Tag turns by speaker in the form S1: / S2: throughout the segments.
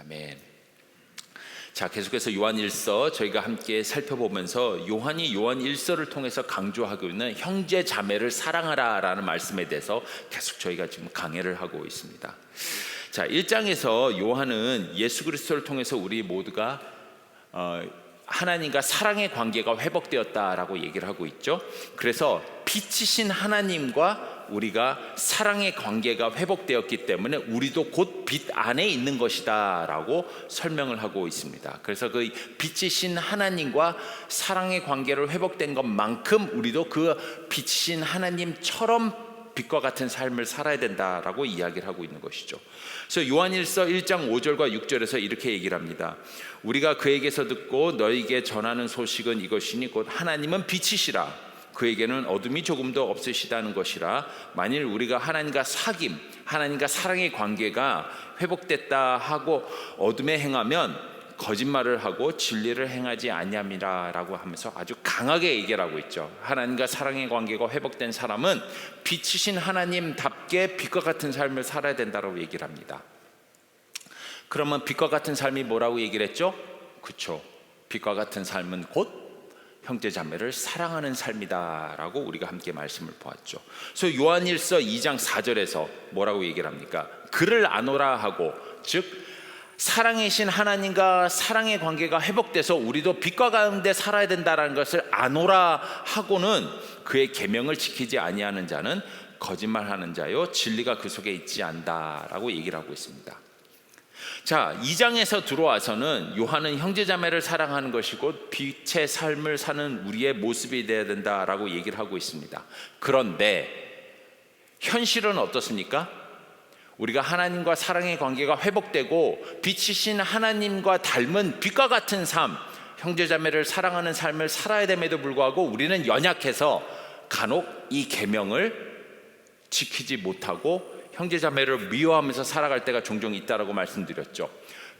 S1: 아멘. 자, 계속해서 요한일서 저희가 함께 살펴보면서 요한이 요한일서를 통해서 강조하고 있는 형제 자매를 사랑하라라는 말씀에 대해서 계속 저희가 지금 강해를 하고 있습니다. 자, 1장에서 요한은 예수 그리스도를 통해서 우리 모두가 하나님과 사랑의 관계가 회복되었다라고 얘기를 하고 있죠. 그래서 빛이신 하나님과 우리가 사랑의 관계가 회복되었기 때문에 우리도 곧 빛 안에 있는 것이다 라고 설명을 하고 있습니다. 그래서 그 빛이신 하나님과 사랑의 관계를 회복된 것만큼 우리도 그 빛이신 하나님처럼 빛과 같은 삶을 살아야 된다라고 이야기를 하고 있는 것이죠. 그래서 요한일서 1장 5절과 6절에서 이렇게 얘기를 합니다. 우리가 그에게서 듣고 너희에게 전하는 소식은 이것이니 곧 하나님은 빛이시라. 그에게는 어둠이 조금도 없으시다는 것이라. 만일 우리가 하나님과 사귐, 하나님과 사랑의 관계가 회복됐다 하고 어둠에 행하면 거짓말을 하고 진리를 행하지 아니함이라 라고 하면서 아주 강하게 얘기를 하고 있죠. 하나님과 사랑의 관계가 회복된 사람은 빛이신 하나님답게 빛과 같은 삶을 살아야 된다고 얘기를 합니다. 그러면 빛과 같은 삶이 뭐라고 얘기를 했죠? 그렇죠. 빛과 같은 삶은 곧 형제 자매를 사랑하는 삶이다 라고 우리가 함께 말씀을 보았죠. 그래서 요한일서 2장 4절에서 뭐라고 얘기를 합니까? 그를 아노라 하고, 즉 사랑이신 하나님과 사랑의 관계가 회복돼서 우리도 빛과 가운데 살아야 된다는 것을 아노라 하고는 그의 계명을 지키지 아니하는 자는 거짓말하는 자요 진리가 그 속에 있지 않다라고 얘기를 하고 있습니다. 자, 2장에서 들어와서는 요한은 형제자매를 사랑하는 것이고 빛의 삶을 사는 우리의 모습이 되어야 된다라고 얘기를 하고 있습니다. 그런데 현실은 어떻습니까? 우리가 하나님과 사랑의 관계가 회복되고 빛이신 하나님과 닮은 빛과 같은 삶, 형제자매를 사랑하는 삶을 살아야 됨에도 불구하고 우리는 연약해서 간혹 이 계명을 지키지 못하고 형제자매를 미워하면서 살아갈 때가 종종 있다라고 말씀드렸죠.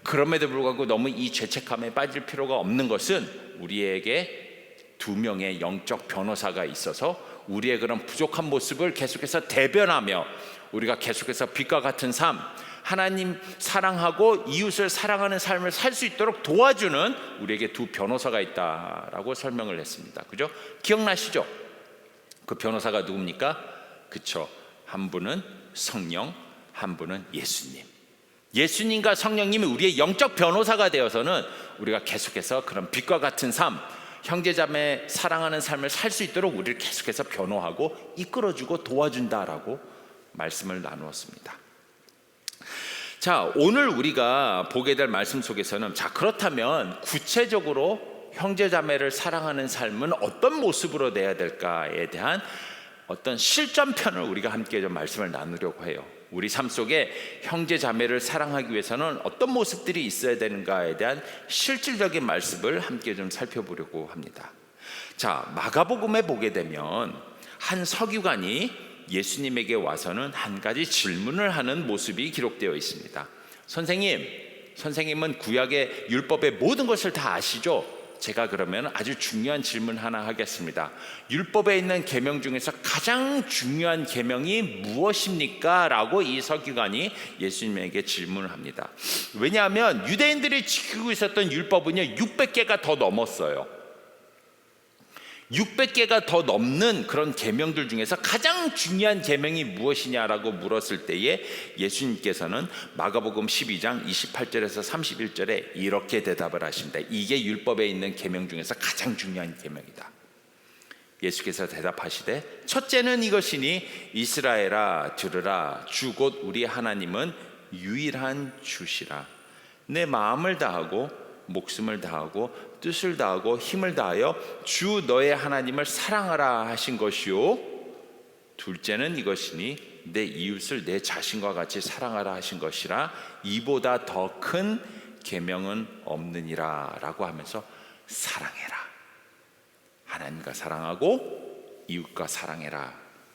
S1: 그럼에도 불구하고 너무 이 죄책감에 빠질 필요가 없는 것은 우리에게 2명의 영적 변호사가 있어서 우리의 그런 부족한 모습을 계속해서 대변하며 우리가 계속해서 빛과 같은 삶, 하나님 사랑하고 이웃을 사랑하는 삶을 살 수 있도록 도와주는 우리에게 2 변호사가 있다라고 설명을 했습니다. 그죠? 기억나시죠? 그 변호사가 누굽니까? 그쵸? 한 분은 성령, 한 분은 예수님. 예수님과 성령님이 우리의 영적 변호사가 되어서는 우리가 계속해서 그런 빛과 같은 삶, 형제자매 사랑하는 삶을 살 수 있도록 우리를 계속해서 변호하고 이끌어주고 도와준다라고 말씀을 나누었습니다. 자, 오늘 우리가 보게 될 말씀 속에서는 자, 그렇다면 구체적으로 형제자매를 사랑하는 삶은 어떤 모습으로 돼야 될까에 대한 어떤 실전편을 우리가 함께 좀 말씀을 나누려고 해요. 우리 삶 속에 형제자매를 사랑하기 위해서는 어떤 모습들이 있어야 되는가에 대한 실질적인 말씀을 함께 좀 살펴보려고 합니다. 자, 마가복음에 보게 되면 한 서기관이 예수님에게 와서는 한 가지 질문을 하는 모습이 기록되어 있습니다. 선생님은 구약의 율법의 모든 것을 다 아시죠? 제가 그러면 아주 중요한 질문 하나 하겠습니다. 율법에 있는 계명 중에서 가장 중요한 계명이 무엇입니까? 라고 이 서기관이 예수님에게 질문을 합니다. 왜냐하면 유대인들이 지키고 있었던 율법은요 600개가 더 넘었어요. 600개가 더 넘는 그런 계명들 중에서 가장 중요한 계명이 무엇이냐라고 물었을 때에 예수님께서는 마가복음 12장 28절에서 31절에 이렇게 대답을 하십니다. 이게 율법에 있는 계명 중에서 가장 중요한 계명이다. 예수께서 대답하시되 첫째는 이것이니 이스라엘아 들으라 주 곧 우리 하나님은 유일한 주시라. 내 마음을 다하고 목숨을 다하고 뜻을 다하고 힘을 다하여 주 너의 하나님을 사랑하라 하신 것이요 둘째는 이것이니 내 이웃을 내 자신과 같이 사랑하라 하신 것이라. 이보다 더 큰 계명은 없느니라 라고 하면서 사랑해라, 하나님과 사랑하고 이웃과 사랑해라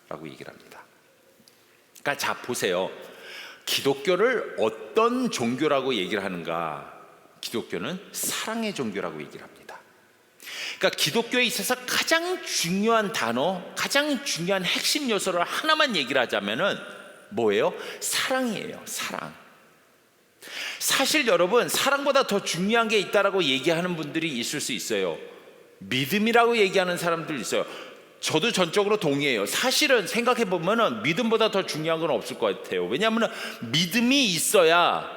S1: 라고 얘기를 합니다. 그러니까 자 보세요, 기독교를 어떤 종교라고 얘기를 하는가? 기독교는 사랑의 종교라고 얘기를 합니다. 그러니까 기독교에 있어서 가장 중요한 단어, 가장 중요한 핵심 요소를 하나만 얘기를 하자면은 뭐예요? 사랑이에요. 사랑. 사실 여러분, 사랑보다 더 중요한 게 있다라고 얘기하는 분들이 있을 수 있어요. 믿음이라고 얘기하는 사람들 있어요. 저도 전적으로 동의해요. 사실은 생각해 보면은 믿음보다 더 중요한 건 없을 것 같아요. 왜냐하면 믿음이 있어야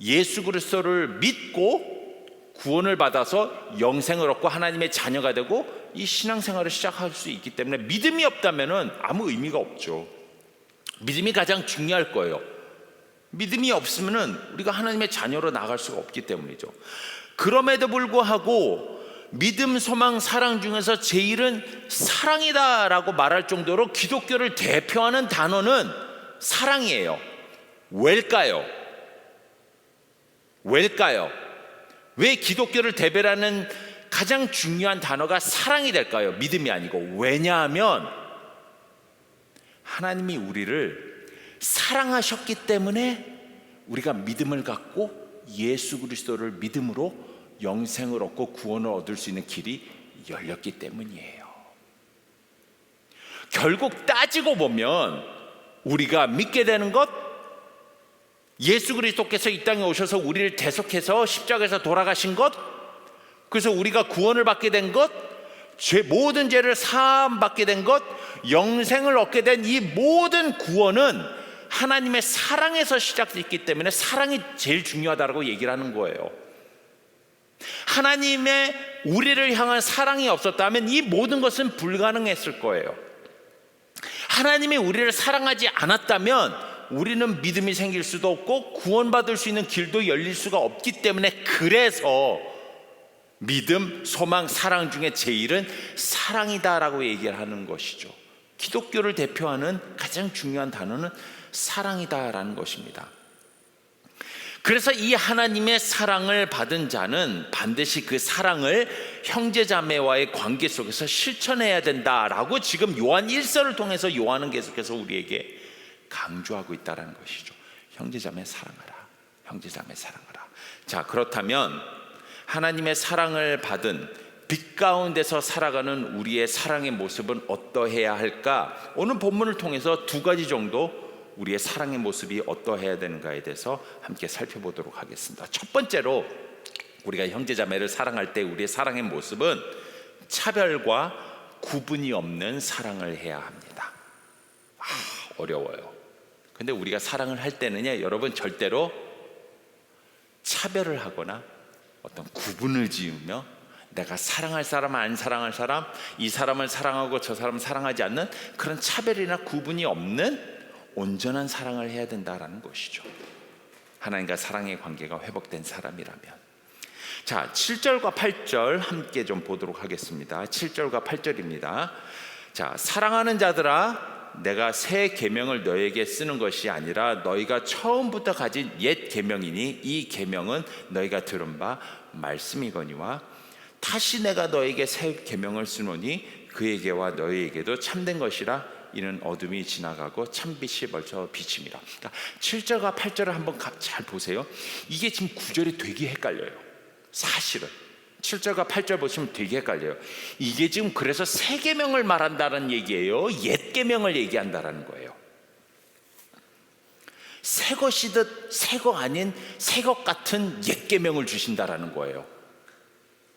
S1: 예수 그리스도를 믿고 구원을 받아서 영생을 얻고 하나님의 자녀가 되고 이 신앙생활을 시작할 수 있기 때문에, 믿음이 없다면은 아무 의미가 없죠. 믿음이 가장 중요할 거예요. 믿음이 없으면은 우리가 하나님의 자녀로 나갈 수가 없기 때문이죠. 그럼에도 불구하고 믿음, 소망, 사랑 중에서 제일은 사랑이다라고 말할 정도로 기독교를 대표하는 단어는 사랑이에요. 왜일까요? 왜 기독교를 대표하는 가장 중요한 단어가 사랑이 될까요? 믿음이 아니고. 왜냐하면 하나님이 우리를 사랑하셨기 때문에 우리가 믿음을 갖고 예수 그리스도를 믿음으로 영생을 얻고 구원을 얻을 수 있는 길이 열렸기 때문이에요. 결국 따지고 보면 우리가 믿게 되는 것, 예수 그리스도께서 이 땅에 오셔서 우리를 대속해서 십자가에서 돌아가신 것, 그래서 우리가 구원을 받게 된 것, 모든 죄를 사함받게 된 것, 영생을 얻게 된 이 모든 구원은 하나님의 사랑에서 시작됐기 때문에 사랑이 제일 중요하다고 얘기를 하는 거예요. 하나님의 우리를 향한 사랑이 없었다면 이 모든 것은 불가능했을 거예요. 하나님이 우리를 사랑하지 않았다면 우리는 믿음이 생길 수도 없고 구원받을 수 있는 길도 열릴 수가 없기 때문에, 그래서 믿음, 소망, 사랑 중에 제일은 사랑이다라고 얘기를 하는 것이죠. 기독교를 대표하는 가장 중요한 단어는 사랑이다라는 것입니다. 그래서 이 하나님의 사랑을 받은 자는 반드시 그 사랑을 형제자매와의 관계 속에서 실천해야 된다라고 지금 요한 1서를 통해서 요한은 계속해서 우리에게 강조하고 있다는 것이죠. 형제자매 사랑하라. 형제자매 사랑하라. 자, 그렇다면 하나님의 사랑을 받은 빛 가운데서 살아가는 우리의 사랑의 모습은 어떠해야 할까? 오늘 본문을 통해서 두 가지 정도 우리의 사랑의 모습이 어떠해야 되는가에 대해서 함께 살펴보도록 하겠습니다. 첫 번째로 우리가 형제자매를 사랑할 때 우리의 사랑의 모습은 차별과 구분이 없는 사랑을 해야 합니다. 어려워요. 근데 우리가 사랑을 할 때는요, 여러분, 절대로 차별을 하거나 어떤 구분을 지으며 내가 사랑할 사람, 안 사랑할 사람, 이 사람을 사랑하고 저 사람을 사랑하지 않는 그런 차별이나 구분이 없는 온전한 사랑을 해야 된다라는 것이죠. 하나님과 사랑의 관계가 회복된 사람이라면. 자, 7절과 8절 함께 좀 보도록 하겠습니다. 7절과 8절입니다. 자, 사랑하는 자들아, 내가 새 계명을 너에게 쓰는 것이 아니라 너희가 처음부터 가진 옛 계명이니 이 계명은 너희가 들은 바 말씀이거니와 다시 내가 너에게 새 계명을 쓰노니 그에게와 너희에게도 참된 것이라. 이는 어둠이 지나가고 참빛이 벌써 비칩니다. 그러니까 7절과 8절을 한번 잘 보세요. 이게 지금 구절이 되게 헷갈려요. 사실은 7절과 8절 보시면 되게 헷갈려요. 이게 지금 그래서 새 계명을 말한다는 얘기예요, 옛 계명을 얘기한다는 거예요. 새 것이듯 새 거 아닌 새 것 같은 옛 계명을 주신다라는 거예요.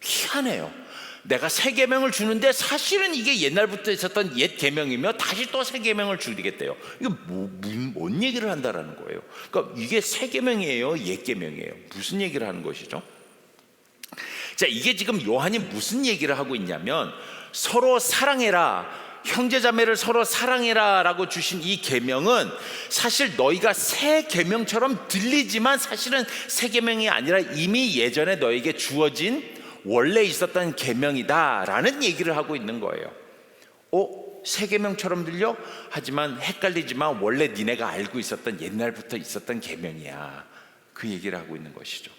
S1: 희한해요. 내가 새 계명을 주는데 사실은 이게 옛날부터 있었던 옛 계명이며 다시 또 새 계명을 주겠대요. 이거 뭔 얘기를 한다라는 거예요. 그러니까 이게 새 계명이에요, 옛 계명이에요? 무슨 얘기를 하는 것이죠? 자, 이게 지금 요한이 무슨 얘기를 하고 있냐면, 서로 사랑해라, 형제자매를 서로 사랑해라 라고 주신 이 계명은 사실 너희가 새 계명처럼 들리지만 사실은 새 계명이 아니라 이미 예전에 너에게 주어진 원래 있었던 계명이다라는 얘기를 하고 있는 거예요. 새 계명처럼 들려? 하지만 헷갈리지만 원래 니네가 알고 있었던 옛날부터 있었던 계명이야. 그 얘기를 하고 있는 것이죠.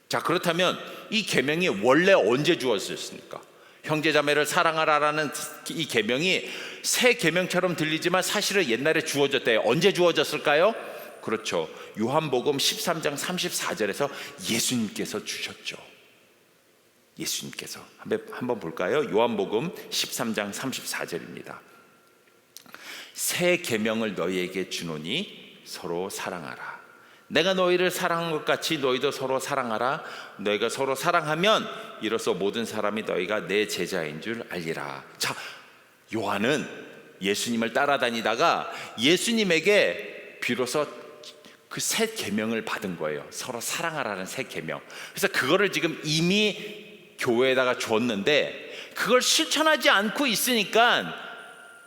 S1: 자, 그렇다면 이 계명이 원래 언제 주어졌습니까? 형제자매를 사랑하라라는 이 계명이 새 계명처럼 들리지만 사실은 옛날에 주어졌대요. 언제 주어졌을까요? 그렇죠. 요한복음 13장 34절에서 예수님께서 주셨죠. 예수님께서 한번 볼까요? 요한복음 13장 34절입니다. 새 계명을 너희에게 주노니 서로 사랑하라. 내가 너희를 사랑한 것 같이 너희도 서로 사랑하라. 너희가 서로 사랑하면 이로써 모든 사람이 너희가 내 제자인 줄 알리라. 자, 요한은 예수님을 따라다니다가 예수님에게 비로소 그 새 계명을 받은 거예요. 서로 사랑하라는 새 계명. 그래서 그거를 지금 이미 교회에다가 줬는데 그걸 실천하지 않고 있으니까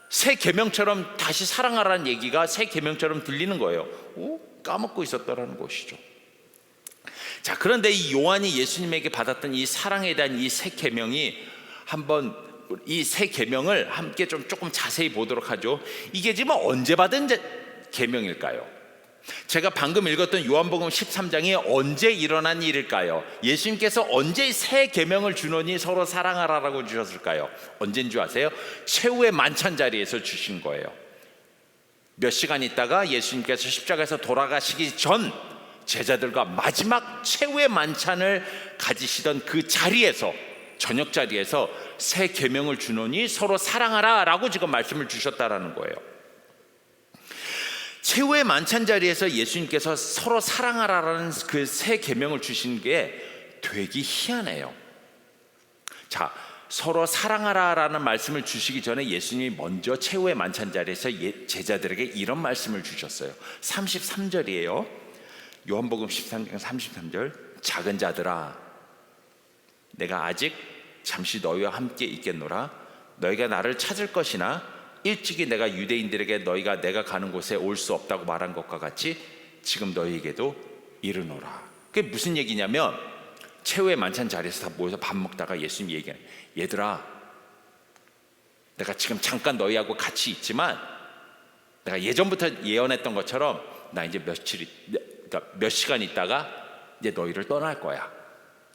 S1: 새 계명처럼 다시 사랑하라는 얘기가 새 계명처럼 들리는 거예요. 까먹고 있었다라는 것이죠. 자, 그런데 이 요한이 예수님에게 받았던 이 사랑에 대한 이 새 계명이 한번 이 새 계명을 함께 조금 자세히 보도록 하죠. 이게 지금 언제 받은 계명일까요? 제가 방금 읽었던 요한복음 13장이 언제 일어난 일일까요? 예수님께서 언제 새 계명을 주노니 서로 사랑하라라고 주셨을까요? 언제인 줄 아세요? 최후의 만찬 자리에서 주신 거예요. 몇 시간 있다가 예수님께서 십자가에서 돌아가시기 전 제자들과 마지막 최후의 만찬을 가지시던 그 자리에서, 저녁 자리에서 새 계명을 주노니 서로 사랑하라라고 지금 말씀을 주셨다라는 거예요. 최후의 만찬 자리에서 예수님께서 서로 사랑하라라는 그 새 계명을 주신 게 되게 희한해요. 자, 서로 사랑하라라는 말씀을 주시기 전에 예수님이 먼저 최후의 만찬 자리에서 제자들에게 이런 말씀을 주셨어요. 33절이에요. 요한복음 13장 33절. 작은 자들아, 내가 아직 잠시 너희와 함께 있겠노라. 너희가 나를 찾을 것이나 일찍이 내가 유대인들에게 너희가 내가 가는 곳에 올 수 없다고 말한 것과 같이 지금 너희에게도 이르노라. 그게 무슨 얘기냐면 최후의 만찬 자리에서 다 모여서 밥 먹다가 예수님이 얘기해요. 얘들아, 내가 지금 잠깐 너희하고 같이 있지만 내가 예전부터 예언했던 것처럼 나 이제 그러니까 몇 시간 있다가 이제 너희를 떠날 거야.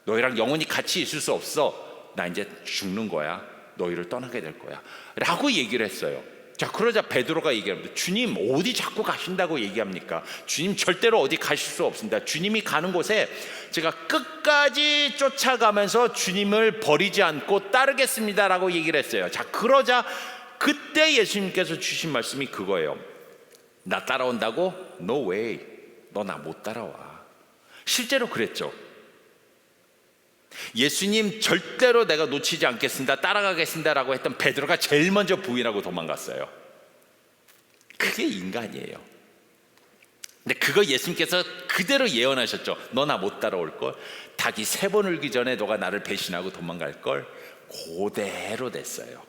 S1: 너희랑 영원히 같이 있을 수 없어. 나 이제 죽는 거야. 너희를 떠나게 될 거야 라고 얘기를 했어요. 자, 그러자 베드로가 얘기합니다. 주님, 어디 자꾸 가신다고 얘기합니까? 주님 절대로 어디 가실 수 없습니다. 주님이 가는 곳에 제가 끝까지 쫓아가면서 주님을 버리지 않고 따르겠습니다 라고 얘기를 했어요. 자, 그러자 그때 예수님께서 주신 말씀이 그거예요. 나 따라온다고? No way. 너 나 못 따라와. 실제로 그랬죠. 예수님 절대로 내가 놓치지 않겠습니다, 따라가겠습니다 라고 했던 베드로가 제일 먼저 부인하고 도망갔어요. 그게 인간이에요. 근데 그거 예수님께서 그대로 예언하셨죠. 너 나 못 따라올걸. 닭이 3번 울기 전에 너가 나를 배신하고 도망갈걸. 그대로 됐어요.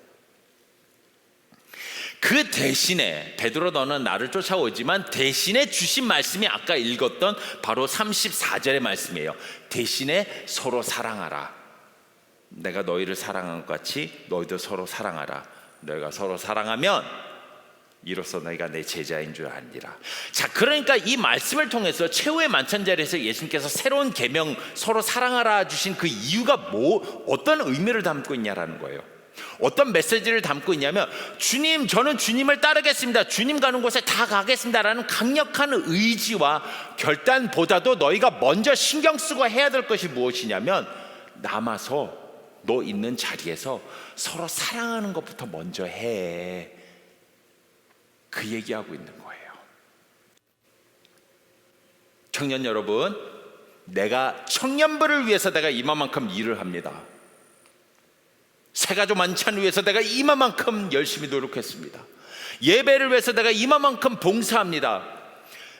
S1: 그 대신에 베드로, 너는 나를 쫓아오지만 대신에 주신 말씀이 아까 읽었던 바로 34절의 말씀이에요. 대신에 서로 사랑하라. 내가 너희를 사랑한 것 같이 너희도 서로 사랑하라. 너희가 서로 사랑하면 이로써 너희가 내 제자인 줄 알리라. 자, 그러니까 이 말씀을 통해서 최후의 만찬 자리에서 예수님께서 새로운 계명, 서로 사랑하라 주신 그 이유가 어떤 의미를 담고 있냐라는 거예요. 어떤 메시지를 담고 있냐면, 주님, 저는 주님을 따르겠습니다, 주님 가는 곳에 다 가겠습니다 라는 강력한 의지와 결단보다도 너희가 먼저 신경 쓰고 해야 될 것이 무엇이냐면, 남아서 너 있는 자리에서 서로 사랑하는 것부터 먼저 해. 그 얘기하고 있는 거예요. 청년 여러분, 내가 청년부를 위해서 내가 이만큼 일을 합니다. 새가족 만찬을 위해서 내가 이만큼 열심히 노력했습니다. 예배를 위해서 내가 이만큼 봉사합니다.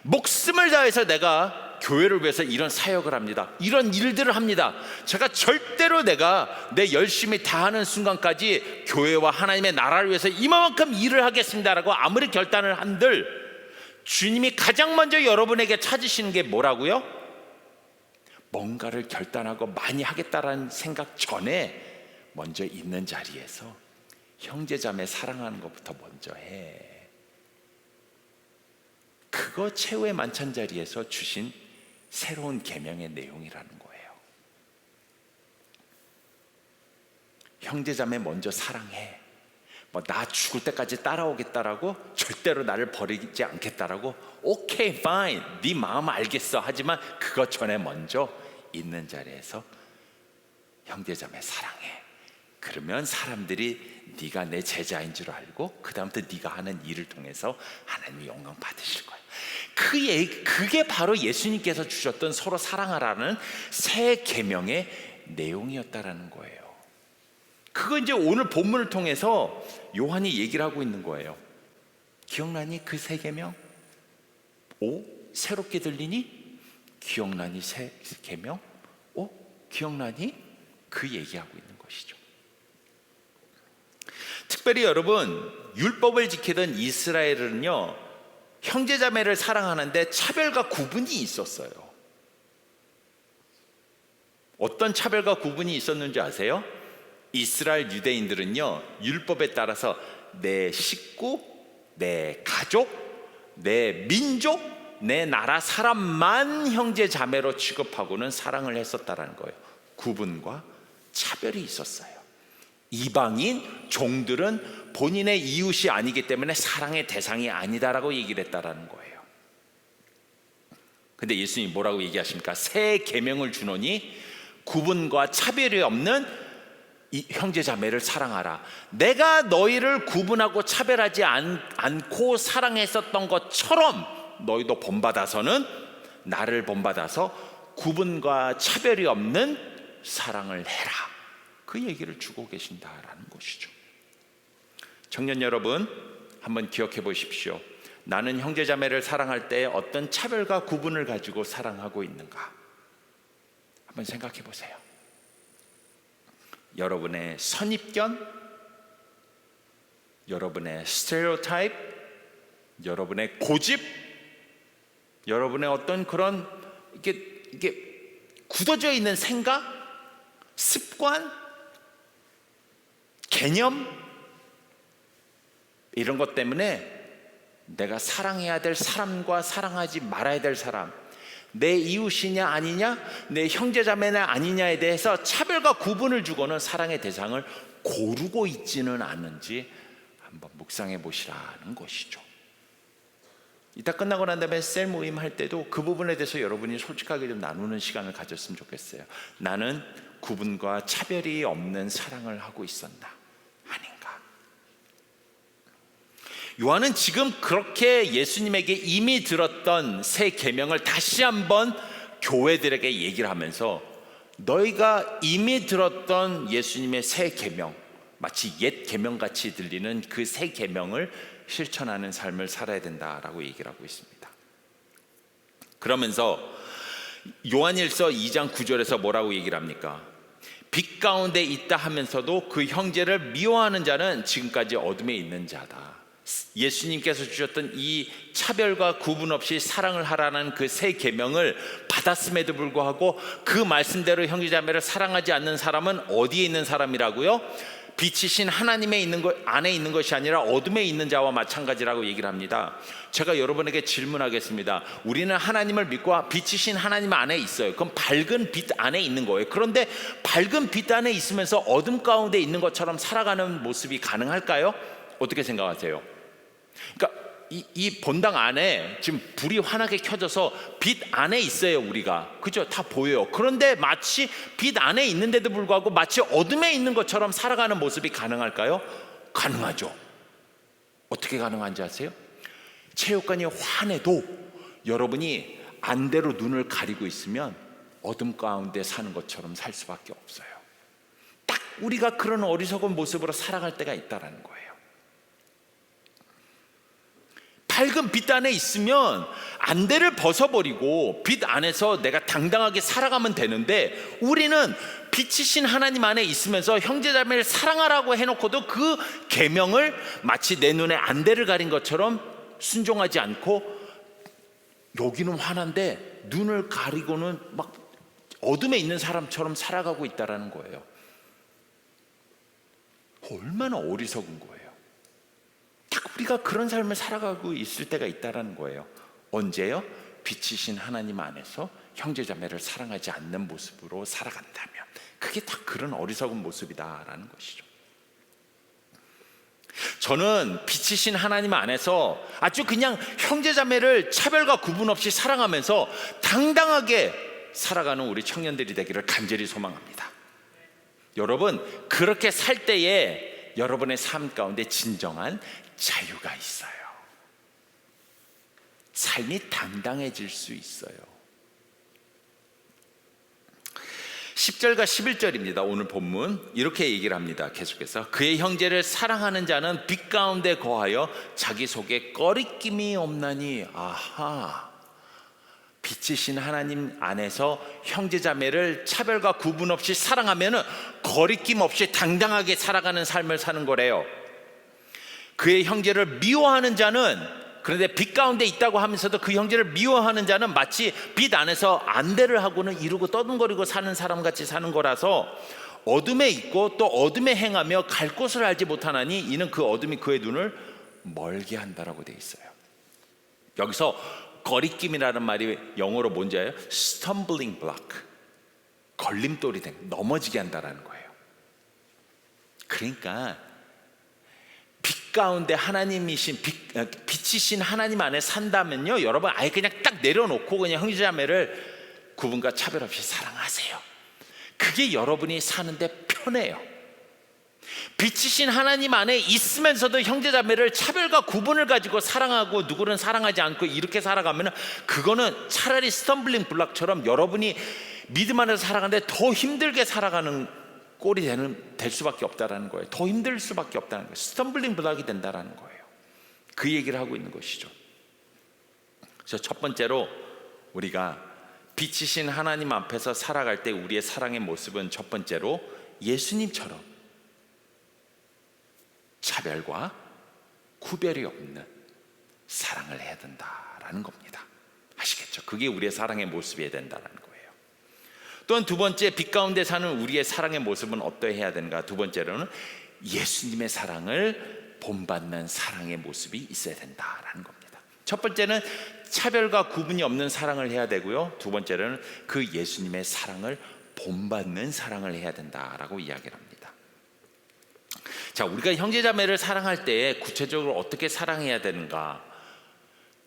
S1: 목숨을 다해서 내가 교회를 위해서 이런 사역을 합니다. 이런 일들을 합니다. 제가 절대로 내가 내 열심히 다하는 순간까지 교회와 하나님의 나라를 위해서 이만큼 일을 하겠습니다라고 아무리 결단을 한들, 주님이 가장 먼저 여러분에게 찾으시는 게 뭐라고요? 뭔가를 결단하고 많이 하겠다라는 생각 전에 먼저 있는 자리에서 형제자매 사랑하는 것부터 먼저 해. 그거 최후의 만찬 자리에서 주신 새로운 계명의 내용이라는 거예요. 형제자매 먼저 사랑해. 나 죽을 때까지 따라오겠다라고, 절대로 나를 버리지 않겠다라고, 오케이, fine, 네 마음 알겠어. 하지만 그것 전에 먼저 있는 자리에서 형제자매 사랑해. 그러면 사람들이 네가 내 제자인 줄 알고 그 다음부터 네가 하는 일을 통해서 하나님이 영광 받으실 거예요. 그게 바로 예수님께서 주셨던 서로 사랑하라는 새 계명의 내용이었다라는 거예요. 그거 이제 오늘 본문을 통해서 요한이 얘기를 하고 있는 거예요. 기억나니 그 새 계명? 오, 새롭게 들리니? 기억나니 새 계명? 오, 기억나니? 그 얘기하고 있는 것이죠. 특별히 여러분, 율법을 지키던 이스라엘은요, 형제자매를 사랑하는데 차별과 구분이 있었어요. 어떤 차별과 구분이 있었는지 아세요? 이스라엘 유대인들은요, 율법에 따라서 내 식구, 내 가족, 내 민족, 내 나라 사람만 형제자매로 취급하고는 사랑을 했었다는 거예요. 구분과 차별이 있었어요. 이방인 종들은 본인의 이웃이 아니기 때문에 사랑의 대상이 아니다라고 얘기를 했다라는 거예요. 근데 예수님이 뭐라고 얘기하십니까? 새 계명을 주노니 구분과 차별이 없는 이 형제자매를 사랑하라. 내가 너희를 구분하고 차별하지 않고 사랑했었던 것처럼 너희도 본받아서는, 나를 본받아서 구분과 차별이 없는 사랑을 해라. 그 얘기를 주고 계신다라는 것이죠. 청년 여러분, 한번 기억해 보십시오. 나는 형제자매를 사랑할 때 어떤 차별과 구분을 가지고 사랑하고 있는가? 한번 생각해 보세요. 여러분의 선입견, 여러분의 스테레오타입, 여러분의 고집, 여러분의 어떤 그런 이게 굳어져 있는 생각, 습관, 개념, 이런 것 때문에 내가 사랑해야 될 사람과 사랑하지 말아야 될 사람, 내 이웃이냐 아니냐, 내 형제자매냐 아니냐에 대해서 차별과 구분을 주고는 사랑의 대상을 고르고 있지는 않은지 한번 묵상해 보시라는 것이죠. 이따 끝나고 난 다음에 셀 모임 할 때도 그 부분에 대해서 여러분이 솔직하게 좀 나누는 시간을 가졌으면 좋겠어요. 나는 구분과 차별이 없는 사랑을 하고 있었나? 아닌가? 요한은 지금 그렇게 예수님에게 이미 들었던 새 계명을 다시 한번 교회들에게 얘기를 하면서, 너희가 이미 들었던 예수님의 새 계명, 마치 옛 계명같이 들리는 그 새 계명을 실천하는 삶을 살아야 된다라고 얘기를 하고 있습니다. 그러면서 요한일서 2장 9절에서 뭐라고 얘기를 합니까? 빛 가운데 있다 하면서도 그 형제를 미워하는 자는 지금까지 어둠에 있는 자다. 예수님께서 주셨던 이 차별과 구분 없이 사랑을 하라는 그 새 계명을 받았음에도 불구하고 그 말씀대로 형제자매를 사랑하지 않는 사람은 어디에 있는 사람이라고요? 빛이신 하나님에 있는 것 안에 있는 것이 아니라 어둠에 있는 자와 마찬가지라고 얘기를 합니다. 제가 여러분에게 질문하겠습니다. 우리는 하나님을 믿고 빛이신 하나님 안에 있어요. 그럼 밝은 빛 안에 있는 거예요. 그런데 밝은 빛 안에 있으면서 어둠 가운데 있는 것처럼 살아가는 모습이 가능할까요? 어떻게 생각하세요? 그러니까 이 본당 안에 지금 불이 환하게 켜져서 빛 안에 있어요, 우리가. 그죠? 다 보여요. 그런데 마치 빛 안에 있는데도 불구하고 마치 어둠에 있는 것처럼 살아가는 모습이 가능할까요? 가능하죠. 어떻게 가능한지 아세요? 체육관이 환해도 여러분이 안대로 눈을 가리고 있으면 어둠 가운데 사는 것처럼 살 수밖에 없어요. 딱 우리가 그런 어리석은 모습으로 살아갈 때가 있다는 거예요. 밝은 빛 안에 있으면 안대를 벗어버리고 빛 안에서 내가 당당하게 살아가면 되는데, 우리는 빛이신 하나님 안에 있으면서 형제자매를 사랑하라고 해놓고도 그 계명을 마치 내 눈에 안대를 가린 것처럼 순종하지 않고, 여기는 환한데 눈을 가리고는 막 어둠에 있는 사람처럼 살아가고 있다는 거예요. 얼마나 어리석은 거예요. 우리가 그런 삶을 살아가고 있을 때가 있다는 거예요. 언제요? 빛이신 하나님 안에서 형제자매를 사랑하지 않는 모습으로 살아간다면 그게 다 그런 어리석은 모습이다라는 것이죠. 저는 빛이신 하나님 안에서 아주 그냥 형제자매를 차별과 구분 없이 사랑하면서 당당하게 살아가는 우리 청년들이 되기를 간절히 소망합니다. 여러분, 그렇게 살 때에 여러분의 삶 가운데 진정한 자유가 있어요. 삶이 당당해질 수 있어요. 10절과 11절입니다. 오늘 본문 이렇게 얘기를 합니다. 계속해서 그의 형제를 사랑하는 자는 빛 가운데 거하여 자기 속에 꺼리낌이 없나니. 아하, 빛이신 하나님 안에서 형제자매를 차별과 구분 없이 사랑하면 거리낌 없이 당당하게 살아가는 삶을 사는 거래요. 그의 형제를 미워하는 자는, 그런데 빛 가운데 있다고 하면서도 그 형제를 미워하는 자는 마치 빛 안에서 안대를 하고는 이루고 떠듬거리고 사는 사람같이 사는 거라서 어둠에 있고 또 어둠에 행하며 갈 곳을 알지 못하나니 이는 그 어둠이 그의 눈을 멀게 한다라고 되어 있어요. 여기서 거리낌이라는 말이 영어로 뭔지 알아요? stumbling block, 걸림돌이 된, 넘어지게 한다라는 거예요. 그러니까 빛 가운데 하나님이신 빛이신 하나님 안에 산다면요, 여러분 아예 그냥 딱 내려놓고 그냥 형제자매를 구분과 차별 없이 사랑하세요. 그게 여러분이 사는데 편해요. 빛이신 하나님 안에 있으면서도 형제자매를 차별과 구분을 가지고 사랑하고 누구는 사랑하지 않고 이렇게 살아가면 그거는 차라리 스텀블링 블락처럼 여러분이 믿음 안에서 살아가는데 더 힘들게 살아가는 꼴이 될 수밖에 없다라는 거예요. 더 힘들 수밖에 없다는 거예요. 스텀블링 블락이 된다라는 거예요. 그 얘기를 하고 있는 것이죠. 그래서 첫 번째로 우리가 빛이신 하나님 앞에서 살아갈 때 우리의 사랑의 모습은 첫 번째로 예수님처럼 차별과 구별이 없는 사랑을 해야 된다라는 겁니다. 아시겠죠? 그게 우리의 사랑의 모습이어야 된다는 거예요. 또한 두 번째, 빛 가운데 사는 우리의 사랑의 모습은 어떠해야 되는가? 두 번째로는 예수님의 사랑을 본받는 사랑의 모습이 있어야 된다라는 겁니다. 첫 번째는 차별과 구분이 없는 사랑을 해야 되고요, 두 번째로는 그 예수님의 사랑을 본받는 사랑을 해야 된다라고 이야기를 합니다. 자, 우리가 형제자매를 사랑할 때 구체적으로 어떻게 사랑해야 되는가?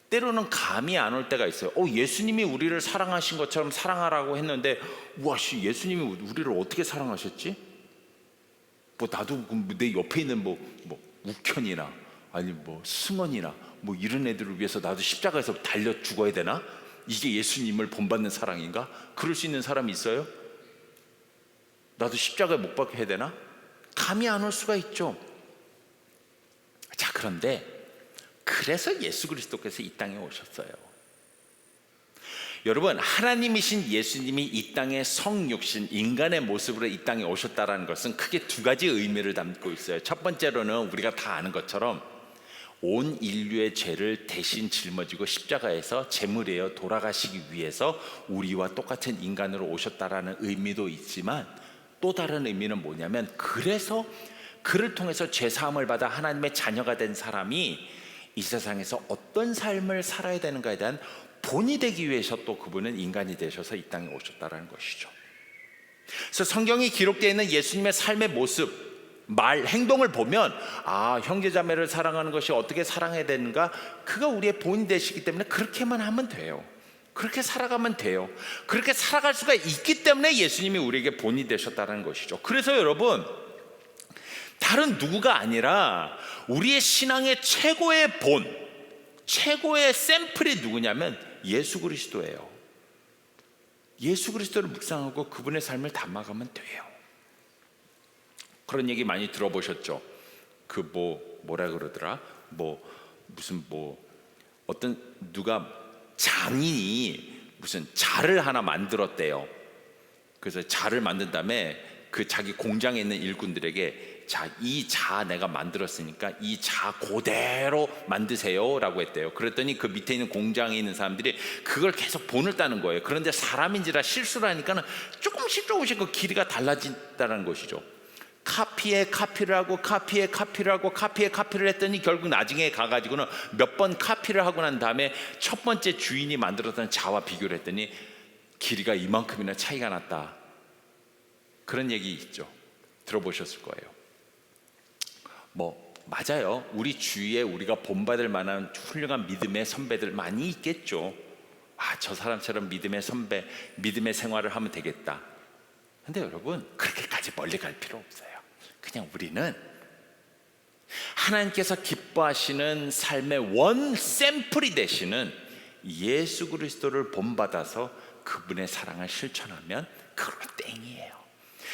S1: 때로는 감이 안 올 때가 있어요. 예수님이 우리를 사랑하신 것처럼 사랑하라고 했는데, 예수님이 우리를 어떻게 사랑하셨지? 나도 내 옆에 있는 우편이나 아니 승원이나 이런 애들을 위해서 나도 십자가에서 달려 죽어야 되나? 이게 예수님을 본받는 사랑인가? 그럴 수 있는 사람이 있어요? 나도 십자가에 못 박혀야 되나? 감이 안 올 수가 있죠. 자, 그런데 그래서 예수 그리스도께서 이 땅에 오셨어요. 여러분, 하나님이신 예수님이 이 땅에 성육신 인간의 모습으로 이 땅에 오셨다는 것은 크게 두 가지 의미를 담고 있어요. 첫 번째로는 우리가 다 아는 것처럼 온 인류의 죄를 대신 짊어지고 십자가에서 제물이에요 돌아가시기 위해서 우리와 똑같은 인간으로 오셨다라는 의미도 있지만, 또 다른 의미는 뭐냐면, 그래서 그를 통해서 죄사함을 받아 하나님의 자녀가 된 사람이 이 세상에서 어떤 삶을 살아야 되는가에 대한 본이 되기 위해서 또 그분은 인간이 되셔서 이 땅에 오셨다는 것이죠. 그래서 성경이 기록되어 있는 예수님의 삶의 모습, 말, 행동을 보면 형제자매를 사랑하는 것이 어떻게 사랑해야 되는가, 그가 우리의 본이 되시기 때문에 그렇게만 하면 돼요. 그렇게 살아가면 돼요. 그렇게 살아갈 수가 있기 때문에 예수님이 우리에게 본이 되셨다는 것이죠. 그래서 여러분, 다른 누구가 아니라 우리의 신앙의 최고의 본, 최고의 샘플이 누구냐면 예수 그리스도예요. 예수 그리스도를 묵상하고 그분의 삶을 담아가면 돼요. 그런 얘기 많이 들어보셨죠? 뭐라 그러더라? 어떤 누가 장인이 무슨 자를 하나 만들었대요. 그래서 자를 만든 다음에 그 자기 공장에 있는 일꾼들에게, 이 자 내가 만들었으니까 이 자 그대로 만드세요 라고 했대요. 그랬더니 그 밑에 있는 공장에 있는 사람들이 그걸 계속 본을 따는 거예요. 그런데 사람인지라 실수를 하니까는 조금씩 그 길이가 달라진다는 것이죠. 카피에 카피를 하고 카피에 카피를 하고 카피에 카피를 했더니 결국 나중에 가가지고는 몇 번 카피를 하고 난 다음에 첫 번째 주인이 만들었던 자와 비교를 했더니 길이가 이만큼이나 차이가 났다. 그런 얘기 있죠. 들어보셨을 거예요. 맞아요. 우리 주위에 우리가 본받을 만한 훌륭한 믿음의 선배들 많이 있겠죠. 저 사람처럼 믿음의 선배, 믿음의 생활을 하면 되겠다. 근데 여러분, 그렇게까지 그렇게까지 멀리 갈 필요 없어요. 그냥 우리는 하나님께서 기뻐하시는 삶의 원 샘플이 되시는 예수 그리스도를 본받아서 그분의 사랑을 실천하면 그걸로 땡이에요.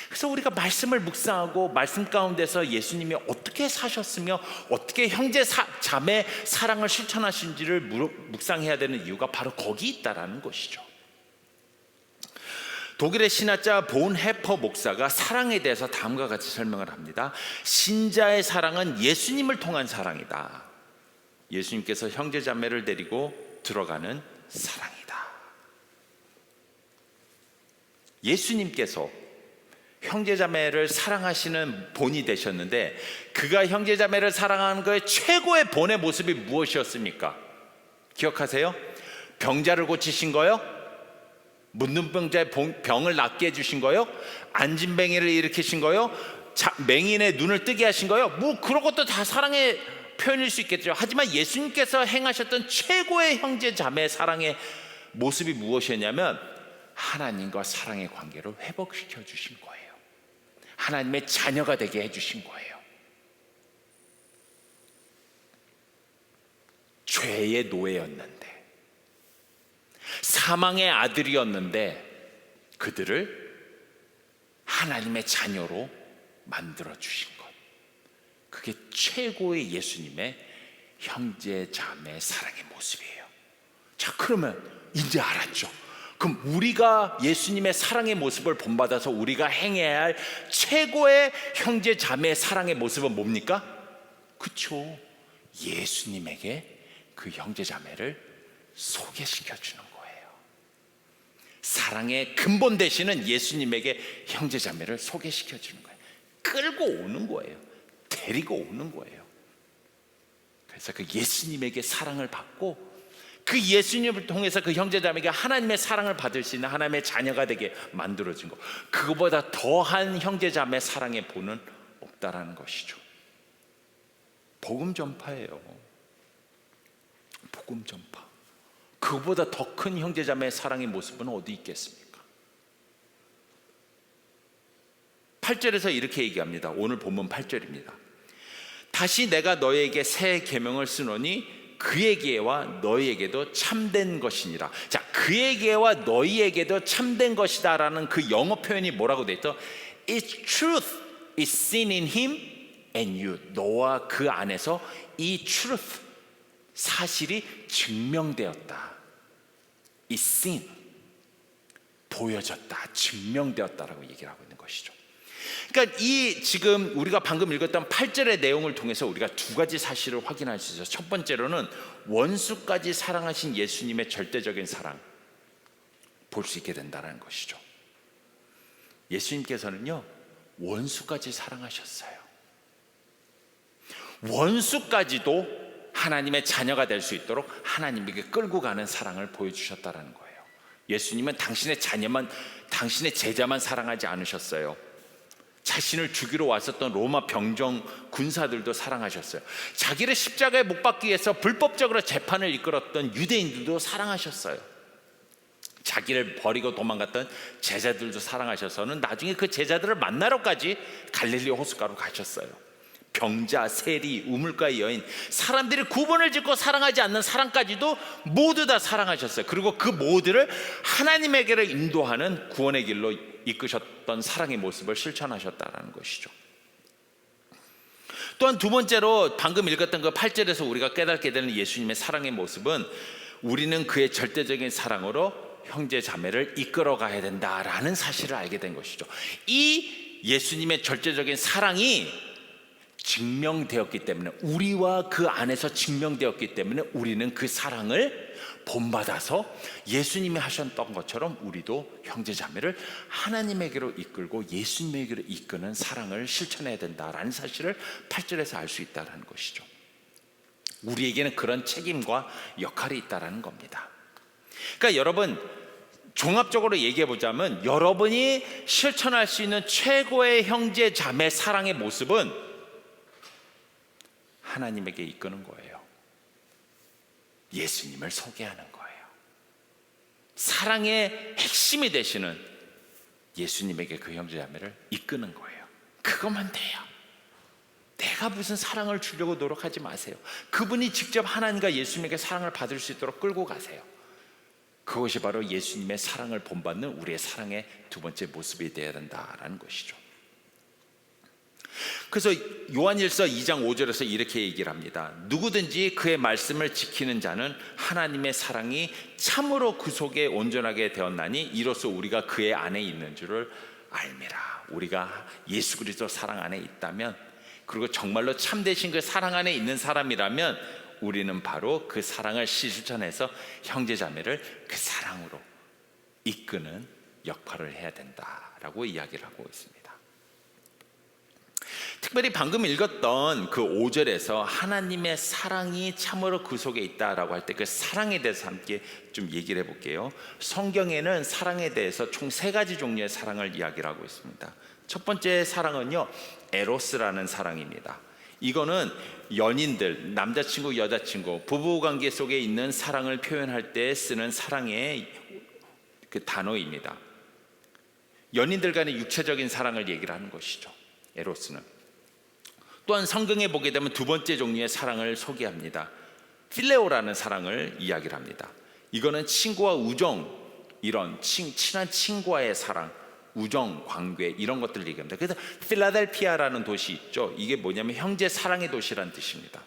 S1: 그래서 우리가 말씀을 묵상하고 말씀 가운데서 예수님이 어떻게 사셨으며 어떻게 형제 자매 사랑을 실천하신지를 묵상해야 되는 이유가 바로 거기 있다라는 것이죠. 독일의 신학자 본 해퍼 목사가 사랑에 대해서 다음과 같이 설명을 합니다. 신자의 사랑은 예수님을 통한 사랑이다. 예수님께서 형제 자매를 데리고 들어가는 사랑이다. 예수님께서 형제 자매를 사랑하시는 본이 되셨는데 그가 형제 자매를 사랑하는 것의 최고의 본의 모습이 무엇이었습니까? 기억하세요? 병자를 고치신 거요? 문둥병자의 병을 낫게 해주신 거요? 안진뱅이를 일으키신 거요? 맹인의 눈을 뜨게 하신 거요? 뭐 그런 것도 다 사랑의 표현일 수 있겠죠. 하지만 예수님께서 행하셨던 최고의 형제 자매 사랑의 모습이 무엇이었냐면 하나님과 사랑의 관계를 회복시켜 주신 거예요. 하나님의 자녀가 되게 해주신 거예요. 죄의 노예였는데, 사망의 아들이었는데 그들을 하나님의 자녀로 만들어 주신 것, 그게 최고의 예수님의 형제 자매 사랑의 모습이에요. 자, 그러면 이제 알았죠. 그럼 우리가 예수님의 사랑의 모습을 본받아서 우리가 행해야 할 최고의 형제 자매의 사랑의 모습은 뭡니까? 그렇죠. 예수님에게 그 형제 자매를 소개시켜 주는 거예요. 사랑의 근본 되시는 예수님에게 형제 자매를 소개시켜 주는 거예요. 끌고 오는 거예요. 데리고 오는 거예요. 그래서 그 예수님에게 사랑을 받고 그 예수님을 통해서 그 형제자매가 하나님의 사랑을 받을 수 있는 하나님의 자녀가 되게 만들어진 것, 그거보다 더한 형제자매 사랑의 본은 없다라는 것이죠. 복음 전파예요. 복음 전파. 그거보다 더 큰 형제자매의 사랑의 모습은 어디 있겠습니까? 8절에서 이렇게 얘기합니다. 오늘 본문 8절입니다. 다시 내가 너에게 새 계명을 쓰노니 그에게와 너희에게도 참된 것이니라. 자, 그에게와 너희에게도 참된 것이다 라는 그 영어 표현이 뭐라고 돼 있죠? Its truth is seen in him and you. 너와 그 안에서 이 truth, 사실이 증명되었다. Is seen, 보여졌다, 증명되었다라고 얘기를 하고 있는 것이죠. 그러니까 이 지금 우리가 방금 읽었던 8절의 내용을 통해서 우리가 두 가지 사실을 확인할 수 있어요. 첫 번째로는 원수까지 사랑하신 예수님의 절대적인 사랑 볼 수 있게 된다는 것이죠. 예수님께서는요, 원수까지 사랑하셨어요. 원수까지도 하나님의 자녀가 될 수 있도록 하나님에게 끌고 가는 사랑을 보여주셨다는 거예요. 예수님은 당신의 자녀만, 당신의 제자만 사랑하지 않으셨어요. 자신을 죽이러 왔었던 로마 병정 군사들도 사랑하셨어요. 자기를 십자가에 못 박기 위해서 불법적으로 재판을 이끌었던 유대인들도 사랑하셨어요. 자기를 버리고 도망갔던 제자들도 사랑하셔서는 나중에 그 제자들을 만나러까지 갈릴리 호숫가로 가셨어요. 병자, 세리, 우물가의 여인, 사람들이 구분을 짓고 사랑하지 않는 사랑까지도 모두 다 사랑하셨어요. 그리고 그 모두를 하나님에게로 인도하는 구원의 길로 이끄셨던 사랑의 모습을 실천하셨다는 것이죠. 또한 두 번째로 방금 읽었던 그 8절에서 우리가 깨닫게 되는 예수님의 사랑의 모습은 우리는 그의 절대적인 사랑으로 형제 자매를 이끌어 가야 된다라는 사실을 알게 된 것이죠. 이 예수님의 절대적인 사랑이 증명되었기 때문에, 우리와 그 안에서 증명되었기 때문에 우리는 그 사랑을 본받아서 예수님이 하셨던 것처럼 우리도 형제자매를 하나님에게로 이끌고 예수님에게로 이끄는 사랑을 실천해야 된다라는 사실을 8절에서 알 수 있다는 것이죠. 우리에게는 그런 책임과 역할이 있다는 겁니다. 그러니까 여러분, 종합적으로 얘기해 보자면 여러분이 실천할 수 있는 최고의 형제자매 사랑의 모습은 하나님에게 이끄는 거예요. 예수님을 소개하는 거예요. 사랑의 핵심이 되시는 예수님에게 그 형제자매를 이끄는 거예요. 그것만 돼요. 내가 무슨 사랑을 주려고 노력하지 마세요. 그분이 직접 하나님과 예수님에게 사랑을 받을 수 있도록 끌고 가세요. 그것이 바로 예수님의 사랑을 본받는 우리의 사랑의 두 번째 모습이 되어야 된다라는 것이죠. 그래서 요한일서 2장 5절에서 이렇게 얘기를 합니다. 누구든지 그의 말씀을 지키는 자는 하나님의 사랑이 참으로 그 속에 온전하게 되었나니 이로써 우리가 그의 안에 있는 줄을 알미라. 우리가 예수 그리스도 사랑 안에 있다면, 그리고 정말로 참되신 그 사랑 안에 있는 사람이라면 우리는 바로 그 사랑을 실천해서 형제자매를 그 사랑으로 이끄는 역할을 해야 된다라고 이야기를 하고 있습니다. 특별히 방금 읽었던 그 5절에서 하나님의 사랑이 참으로 그 속에 있다라고 할 때 그 사랑에 대해서 함께 좀 얘기를 해볼게요. 성경에는 사랑에 대해서 총 3가지 종류의 사랑을 이야기를 하고 있습니다. 첫 번째 사랑은요, 에로스라는 사랑입니다. 이거는 연인들, 남자친구, 여자친구, 부부관계 속에 있는 사랑을 표현할 때 쓰는 사랑의 그 단어입니다. 연인들 간의 육체적인 사랑을 얘기를 하는 것이죠, 에로스는. 또한 성경에 보게 되면 두 번째 종류의 사랑을 소개합니다. 필레오라는 사랑을 이야기를 합니다. 이거는 친구와 우정, 이런 친한 친구와의 사랑, 우정, 관계, 이런 것들을 얘기합니다. 그래서 필라델피아라는 도시 있죠. 이게 뭐냐면 형제 사랑의 도시라는 뜻입니다.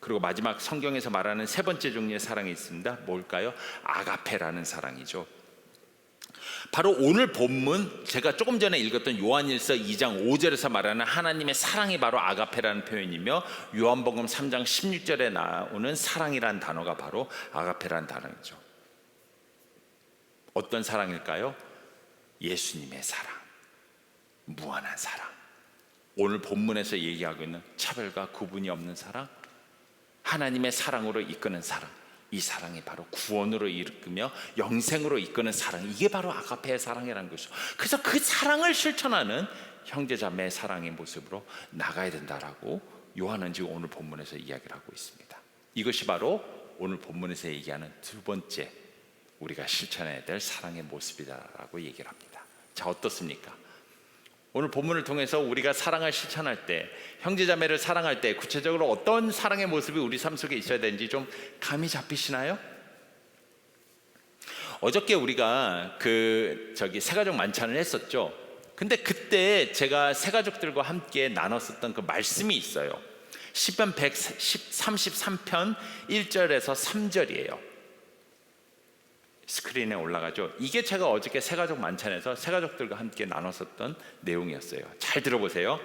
S1: 그리고 마지막 성경에서 말하는 세 번째 종류의 사랑이 있습니다. 뭘까요? 아가페라는 사랑이죠. 바로 오늘 본문, 제가 조금 전에 읽었던 요한일서 2장 5절에서 말하는 하나님의 사랑이 바로 아가페라는 표현이며, 요한복음 3장 16절에 나오는 사랑이라는 단어가 바로 아가페라는 단어이죠. 어떤 사랑일까요? 예수님의 사랑, 무한한 사랑, 오늘 본문에서 얘기하고 있는 차별과 구분이 없는 사랑, 하나님의 사랑으로 이끄는 사랑, 이 사랑이 바로 구원으로 이끌며 영생으로 이끄는 사랑, 이게 바로 아가페의 사랑이라는 것이죠. 그래서 그 사랑을 실천하는 형제자매의 사랑의 모습으로 나가야 된다라고 요한은 지금 오늘 본문에서 이야기를 하고 있습니다. 이것이 바로 오늘 본문에서 얘기하는 두 번째 우리가 실천해야 될 사랑의 모습이다라고 얘기를 합니다. 자, 어떻습니까? 오늘 본문을 통해서 우리가 사랑을 실천할 때, 형제자매를 사랑할 때 구체적으로 어떤 사랑의 모습이 우리 삶 속에 있어야 되는지 좀 감이 잡히시나요? 어저께 우리가 새가족 만찬을 했었죠. 근데 그때 제가 새가족들과 함께 나눴었던 그 말씀이 있어요. 시편 133편 1절에서 3절이에요. 스크린에 올라가죠. 이게 제가 어저께 새가족 만찬에서 새가족들과 함께 나눴었던 내용이었어요. 잘 들어보세요.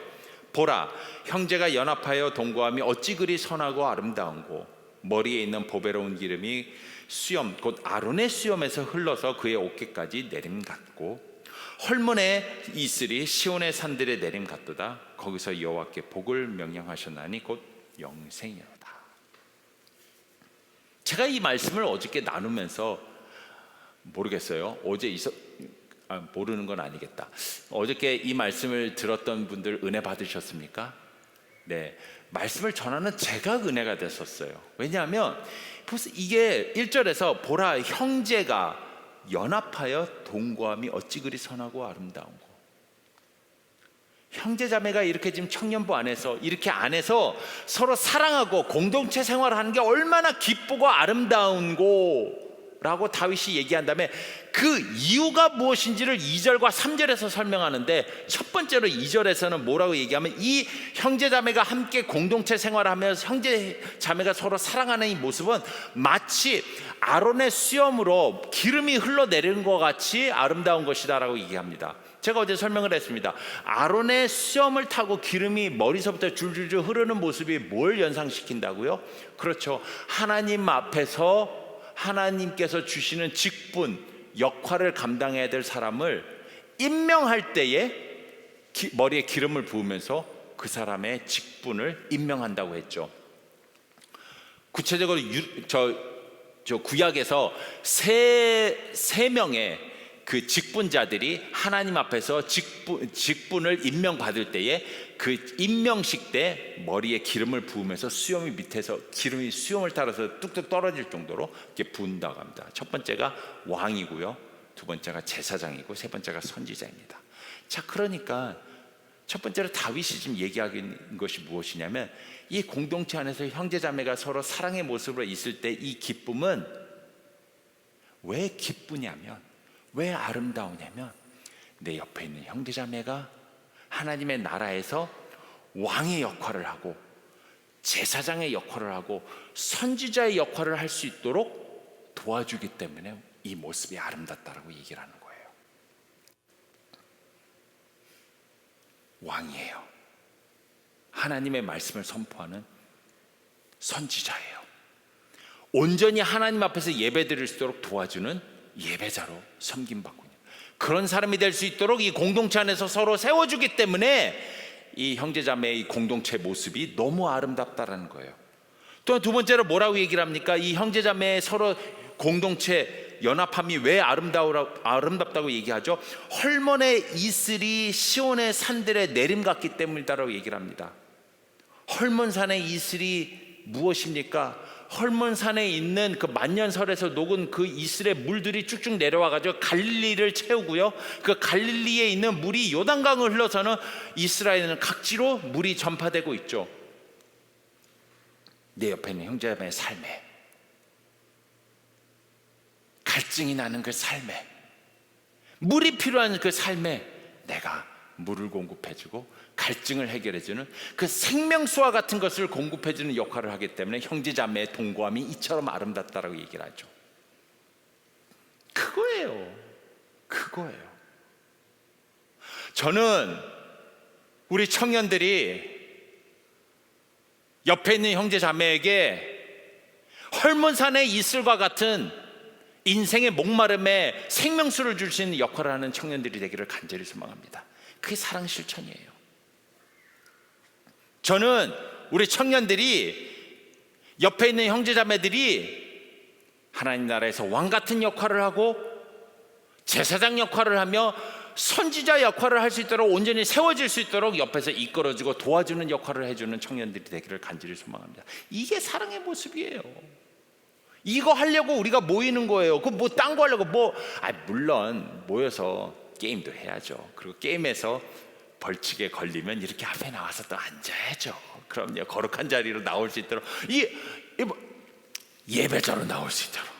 S1: 보라, 형제가 연합하여 동거함이 어찌 그리 선하고 아름다운고, 머리에 있는 보배로운 기름이 수염 곧 아론의 수염에서 흘러서 그의 어깨까지 내림 같고, 헐몬의 이슬이 시온의 산들에 내림 같도다. 거기서 여호와께 복을 명령하셨나니 곧 영생이로다. 제가 이 말씀을 어저께 나누면서 모르겠어요. 모르는 건 아니겠다. 어저께 이 말씀을 들었던 분들 은혜 받으셨습니까? 네, 말씀을 전하는 제가 은혜가 됐었어요. 왜냐하면 벌써 이게 1절에서 보라, 형제가 연합하여 동거함이 어찌 그리 선하고 아름다운고, 형제자매가 이렇게 지금 청년부 안에서 이렇게 안에서 서로 사랑하고 공동체 생활을 하는 게 얼마나 기쁘고 아름다운고 라고 다윗이 얘기한 다음에 그 이유가 무엇인지를 2절과 3절에서 설명하는데, 첫 번째로 2절에서는 뭐라고 얘기하면, 이 형제자매가 함께 공동체 생활을 하면서 형제자매가 서로 사랑하는 이 모습은 마치 아론의 수염으로 기름이 흘러내리는 것 같이 아름다운 것이다 라고 얘기합니다. 제가 어제 설명을 했습니다. 아론의 수염을 타고 기름이 머리서부터 줄줄줄 흐르는 모습이 뭘 연상시킨다고요? 그렇죠, 하나님 앞에서 하나님께서 주시는 직분, 역할을 감당해야 될 사람을 임명할 때에 머리에 기름을 부으면서 그 사람의 직분을 임명한다고 했죠. 구체적으로 저 구약에서 세 명의 그 직분자들이 하나님 앞에서 직분을 임명받을 때에 그 임명식 때 머리에 기름을 부으면서 수염이 밑에서 기름이 수염을 따라서 뚝뚝 떨어질 정도로 이렇게 부은다고 합니다. 첫 번째가 왕이고요. 두 번째가 제사장이고 세 번째가 선지자입니다. 자, 그러니까 첫 번째로 다윗이 지금 얘기하는 것이 무엇이냐면, 이 공동체 안에서 형제자매가 서로 사랑의 모습으로 있을 때 이 기쁨은 왜 기쁘냐면, 왜 아름다우냐면, 내 옆에 있는 형제자매가 하나님의 나라에서 왕의 역할을 하고 제사장의 역할을 하고 선지자의 역할을 할 수 있도록 도와주기 때문에 이 모습이 아름답다라고 얘기를 하는 거예요. 왕이에요. 하나님의 말씀을 선포하는 선지자예요. 온전히 하나님 앞에서 예배드릴 수 있도록 도와주는 예배자로 섬김받고 있는 그런 사람이 될 수 있도록 이 공동체 안에서 서로 세워주기 때문에 이 형제자매의 이 공동체 모습이 너무 아름답다라는 거예요. 또 두 번째로 뭐라고 얘기를 합니까? 이 형제자매의 서로 공동체 연합함이 왜 아름답다고 얘기하죠? 헐몬의 이슬이 시온의 산들에 내림 같기 때문이다라고 얘기를 합니다. 헐몬산의 이슬이 무엇입니까? 헐몬산에 있는 그 만년설에서 녹은 그 이슬의 물들이 쭉쭉 내려와가지고 갈릴리를 채우고요, 그 갈릴리에 있는 물이 요단강을 흘러서는 이스라엘은 각지로 물이 전파되고 있죠. 내 옆에 있는 형제자매의 삶에, 갈증이 나는 그 삶에, 물이 필요한 그 삶에 내가 물을 공급해주고 갈증을 해결해주는 그 생명수와 같은 것을 공급해주는 역할을 하기 때문에 형제자매의 동거함이 이처럼 아름답다라고 얘기를 하죠. 그거예요. 저는 우리 청년들이 옆에 있는 형제자매에게 헐몬산의 이슬과 같은 인생의 목마름에 생명수를 줄 수 있는 역할을 하는 청년들이 되기를 간절히 소망합니다. 그게 사랑 실천이에요. 저는 우리 청년들이 옆에 있는 형제자매들이 하나님 나라에서 왕 같은 역할을 하고 제사장 역할을 하며 선지자 역할을 할 수 있도록 온전히 세워질 수 있도록 옆에서 이끌어주고 도와주는 역할을 해주는 청년들이 되기를 간절히 소망합니다. 이게 사랑의 모습이에요. 이거 하려고 우리가 모이는 거예요. 그 뭐 딴 거 하려고 물론 모여서 게임도 해야죠. 그리고 게임에서 벌칙에 걸리면 이렇게 앞에 나와서 또 앉아야죠. 그럼요. 거룩한 자리로 나올 수 있도록 예배자로 나올 수 있도록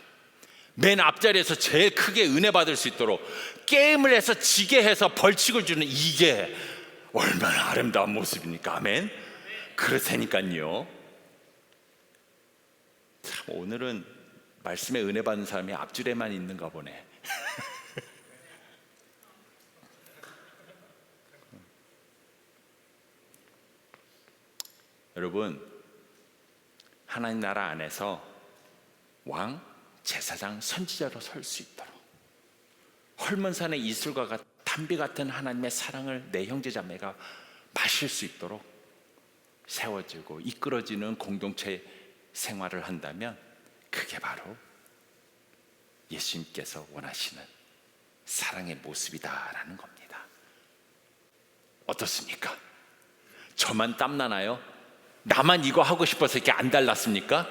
S1: 맨 앞자리에서 제일 크게 은혜 받을 수 있도록 게임을 해서 지게 해서 벌칙을 주는, 이게 얼마나 아름다운 모습입니까? 아멘. 그렇다니까요. 참, 오늘은 말씀에 은혜 받는 사람이 앞줄에만 있는가 보네. 여러분, 하나님 나라 안에서 왕, 제사장, 선지자로 설 수 있도록 헐몬산의 이슬과 담비 같은 하나님의 사랑을 내 형제자매가 마실 수 있도록 세워지고 이끌어지는 공동체 생활을 한다면 그게 바로 예수님께서 원하시는 사랑의 모습이다라는 겁니다. 어떻습니까? 저만 땀나나요? 나만 이거 하고 싶어서 이렇게 안 달랐습니까?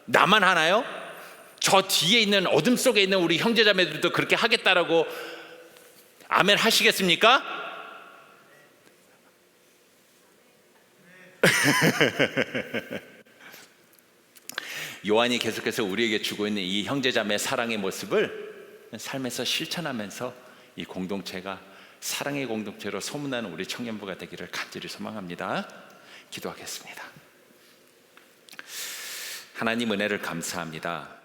S1: 나만 하나요? 저 뒤에 있는 어둠 속에 있는 우리 형제자매들도 그렇게 하겠다라고 아멘 하시겠습니까? 요한이 계속해서 우리에게 주고 있는 이 형제자매 사랑의 모습을 삶에서 실천하면서 이 공동체가 사랑의 공동체로 소문나는 우리 청년부가 되기를 간절히 소망합니다. 기도하겠습니다. 하나님, 은혜를 감사합니다.